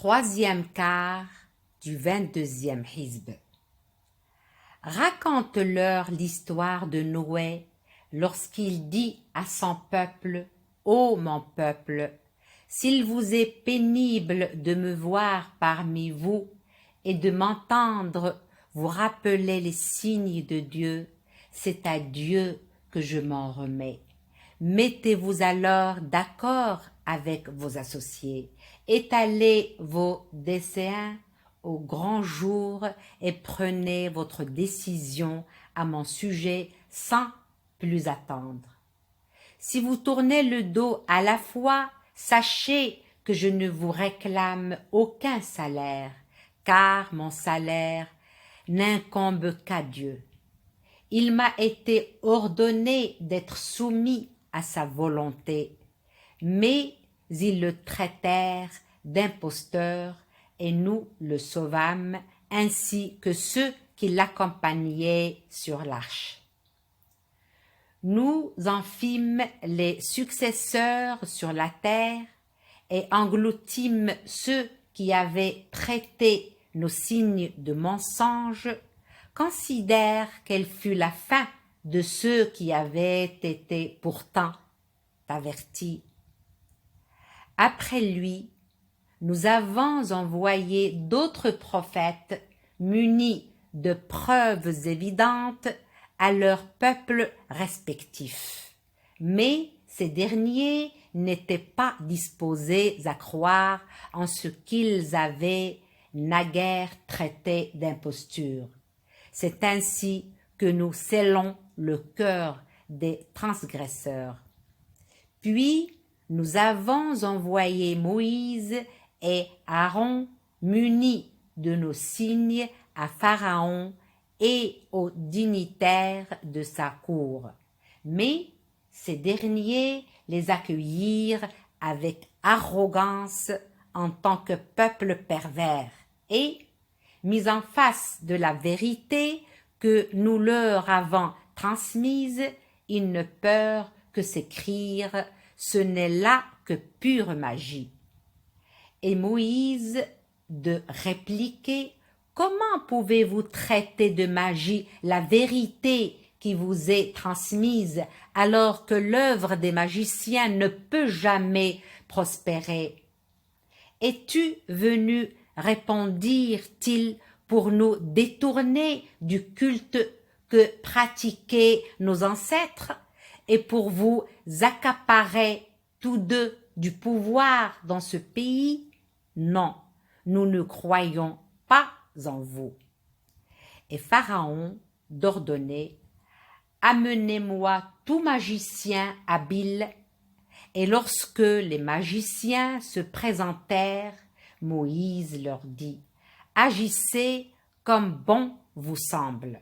Troisième quart du 22e hizb. Raconte-leur l'histoire de Noé lorsqu'il dit à son peuple « Ô mon peuple, s'il vous est pénible de me voir parmi vous et de m'entendre vous rappeler les signes de Dieu, c'est à Dieu que je m'en remets. Mettez-vous alors d'accord avec vos associés, étalez vos desseins au grand jour et prenez votre décision à mon sujet sans plus attendre. Si vous tournez le dos à la fois, sachez que je ne vous réclame aucun salaire, car mon salaire n'incombe qu'à Dieu. Il m'a été ordonné d'être soumis à sa volonté, mais ils le traitèrent d'imposteur et nous le sauvâmes, ainsi que ceux qui l'accompagnaient sur l'arche. Nous en fîmes les successeurs sur la terre et engloutîmes ceux qui avaient traité nos signes de mensonges. Considère quelle fut la fin de ceux qui avaient été pourtant avertis. Après lui, nous avons envoyé d'autres prophètes munis de preuves évidentes à leurs peuples respectifs. Mais ces derniers n'étaient pas disposés à croire en ce qu'ils avaient naguère traité d'imposture. C'est ainsi que nous scellons le cœur des transgresseurs. Puis nous avons envoyé Moïse et Aaron munis de nos signes à Pharaon et aux dignitaires de sa cour. Mais ces derniers les accueillirent avec arrogance en tant que peuple pervers et, mis en face de la vérité que nous leur avons transmise, ils ne peuvent que s'écrire « ce n'est là que pure magie ». Et Moïse de répliquer « Comment pouvez-vous traiter de magie la vérité qui vous est transmise alors que l'œuvre des magiciens ne peut jamais prospérer? Es-tu venu, répondirent-ils, pour nous détourner du culte que pratiquaient nos ancêtres et pour vous accaparer tous deux du pouvoir dans ce pays? Non, nous ne croyons pas en vous. Et Pharaon d'ordonner « Amenez-moi tout magicien habile ». Et lorsque les magiciens se présentèrent, Moïse leur dit « Agissez comme bon vous semble ».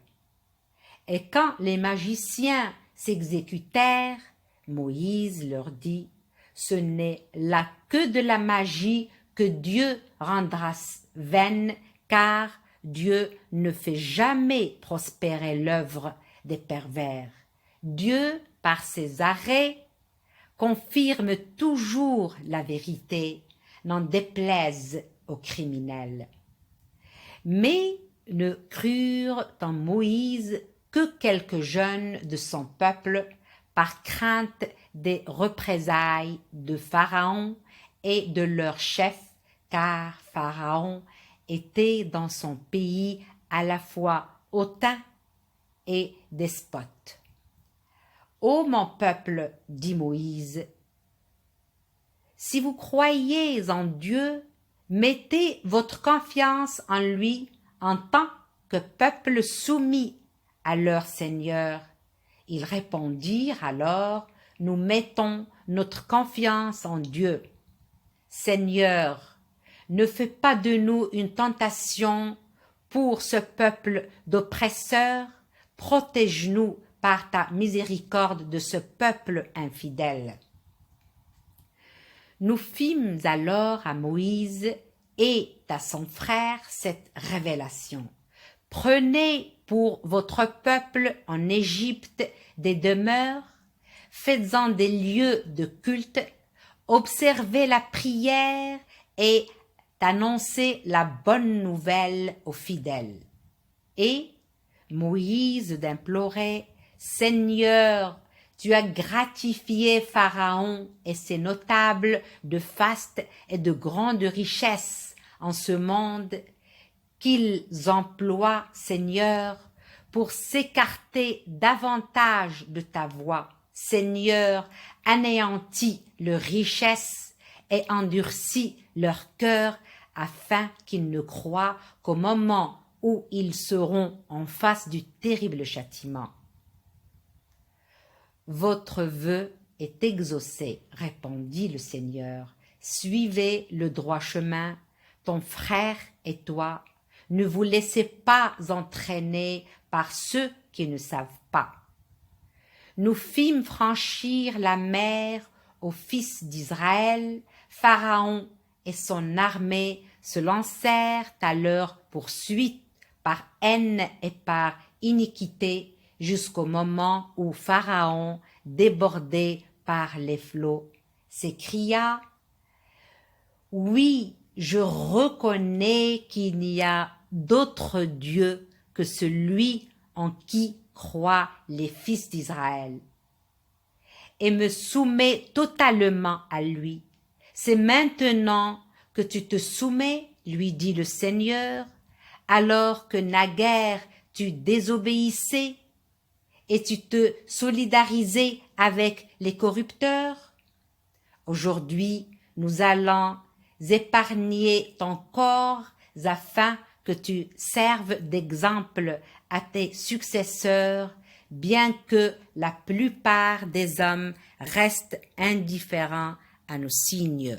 Et quand les magiciens s'exécutèrent, Moïse leur dit « Ce n'est là que de la magie que Dieu rendra vaine, car Dieu ne fait jamais prospérer l'œuvre des pervers. Dieu, par ses arrêts, confirme toujours la vérité, n'en déplaise aux criminels. » Mais ne crurent en Moïse que quelques jeunes de son peuple par crainte des représailles de Pharaon et de leur chef, car Pharaon était dans son pays à la fois hautain et despote. « Ô mon peuple, dit Moïse, si vous croyez en Dieu, mettez votre confiance en lui en tant que peuple soumis à leur Seigneur. » Ils répondirent alors, « Nous mettons notre confiance en Dieu. » Seigneur, ne fais pas de nous une tentation pour ce peuple d'oppresseurs, protège-nous par ta miséricorde de ce peuple infidèle. Nous fîmes alors à Moïse et à son frère cette révélation. Prenez pour votre peuple en Égypte des demeures, faites-en des lieux de culte, observez la prière et d'annoncer la bonne nouvelle aux fidèles. Et Moïse d'implorer, Seigneur, tu as gratifié Pharaon et ses notables de faste et de grandes richesses en ce monde, qu'ils emploient, Seigneur, pour s'écarter davantage de ta voie. Seigneur, anéantis leurs richesses et endurcis leur cœur afin qu'ils ne croient qu'au moment où ils seront en face du terrible châtiment. Votre vœu est exaucé, répondit le Seigneur. Suivez le droit chemin, ton frère et toi. Ne vous laissez pas entraîner par ceux qui ne savent pas. Nous fîmes franchir la mer aux fils d'Israël. Pharaon et son armée se lancèrent à leur poursuite par haine et par iniquité, jusqu'au moment où Pharaon, débordé par les flots, s'écria « Oui, je reconnais qu'il n'y a d'autre Dieu que celui en qui croient les fils d'Israël, et me soumets totalement à lui. C'est maintenant que tu te soumets, lui dit le Seigneur, alors que naguère tu désobéissais et tu te solidarisais avec les corrupteurs. Aujourd'hui, nous allons épargner ton corps afin que tu serves d'exemple à tes successeurs, bien que la plupart des hommes restent indifférents à nos signes.